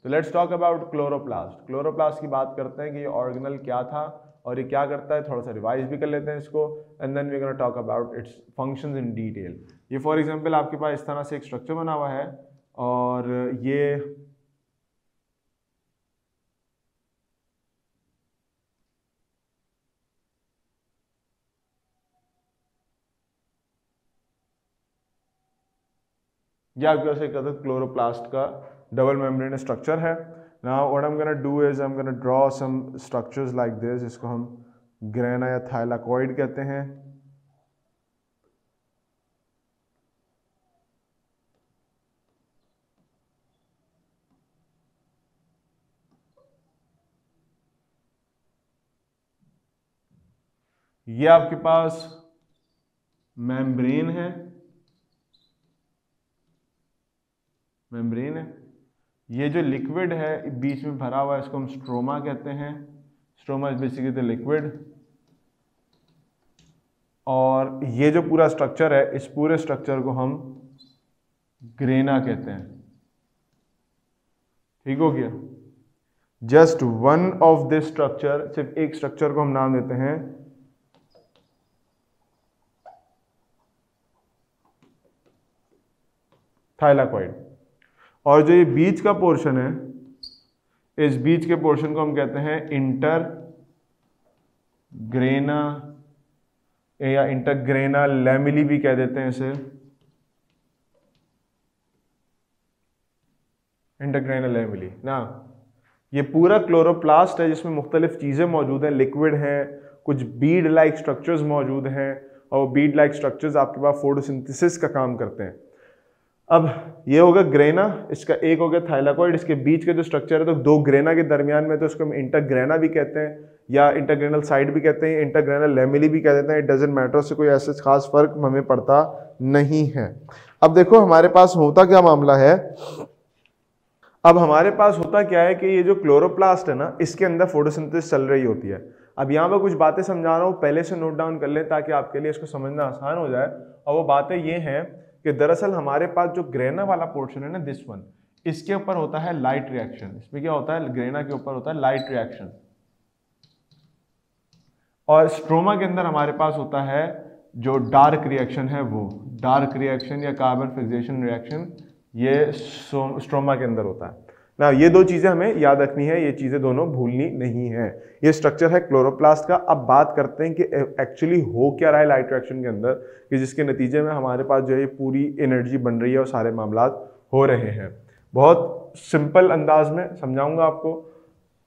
तो let's talk about chloroplast. Chloroplast की बात करते हैं कि ये ऑर्गेनल क्या था और ये क्या करता है, थोड़ा सा रिवाइज भी कर लेते हैं इसको, and then we gonna talk about its functions in detail. ये फॉर एग्जांपल आपके पास इस तरह से एक स्ट्रक्चर बना हुआ है और ये आपके पास एक क्लोरोप्लास्ट का डबल मेम्ब्रेन स्ट्रक्चर है। Now what I am gonna do is I am gonna draw some structures like this. इसको हम ग्रेना या थाइलाकॉइड कहते हैं। ये आपके पास मेम्ब्रेन है, मेम्ब्रेन है। ये जो लिक्विड है बीच में भरा हुआ है इसको हम स्ट्रोमा कहते हैं। Stroma is basically the liquid. और ये जो पूरा स्ट्रक्चर है इस पूरे स्ट्रक्चर को हम ग्रेना कहते हैं। ठीक हो गया। Just one of this structure, सिर्फ एक स्ट्रक्चर को हम नाम देते हैं थाइलाकॉइड। और जो ये बीच का पोर्शन है, इस बीच के पोर्शन को हम कहते हैं इंटरग्रेना या इंटरग्रेना लैमिली भी कह देते हैं इसे, इंटरग्रेना लैमिली ना। ये पूरा क्लोरोप्लास्ट है जिसमें मुख्तलिफ चीज़ें मौजूद हैं, लिक्विड हैं, कुछ बीड लाइक स्ट्रक्चर्स मौजूद हैं और बीड लाइक स्ट्रक्चर्स आपके पास फोटोसिंथेसिस का काम करते हैं। अब ये होगा ग्रेना, इसका एक हो गया थाइलाकॉइड, इसके बीच के जो स्ट्रक्चर है तो दो ग्रेना के दरमियान में, तो इसको हम इंटरग्रेना भी कहते हैं या इंटरग्रेनल साइड भी कहते हैं, इंटरग्रेनल लैमिली भी कह देते हैं। इट डजंट मैटर, से कोई ऐसा खास फर्क हमें पड़ता नहीं है। अब देखो हमारे पास होता क्या मामला है। अब हमारे पास होता क्या है कि ये जो क्लोरोप्लास्ट है ना, इसके अंदर फोटोसिंथेसिस चल रही होती है। अब यहाँ पर कुछ बातें समझा रहा हूँ, पहले से नोट डाउन कर लें ताकि आपके लिए इसको समझना आसान हो जाए। और वो बातें ये हैं कि दरअसल हमारे पास जो ग्रेना वाला पोर्शन है ना, दिस वन, इसके ऊपर होता है लाइट रिएक्शन। इसमें क्या होता है, ग्रेना के ऊपर होता है लाइट रिएक्शन। और स्ट्रोमा के अंदर हमारे पास होता है जो डार्क रिएक्शन है, वो डार्क रिएक्शन या कार्बन फिक्सेशन रिएक्शन, ये स्ट्रोमा के अंदर होता है ना। ये दो चीजें हमें याद रखनी है, ये चीजें दोनों भूलनी नहीं है। ये स्ट्रक्चर है क्लोरोप्लास्ट का। अब बात करते हैं कि एक्चुअली हो क्या रहा है लाइट रिएक्शन के अंदर, कि जिसके नतीजे में हमारे पास जो है पूरी एनर्जी बन रही है और सारे मामला हो रहे हैं। बहुत सिंपल अंदाज में समझाऊंगा आपको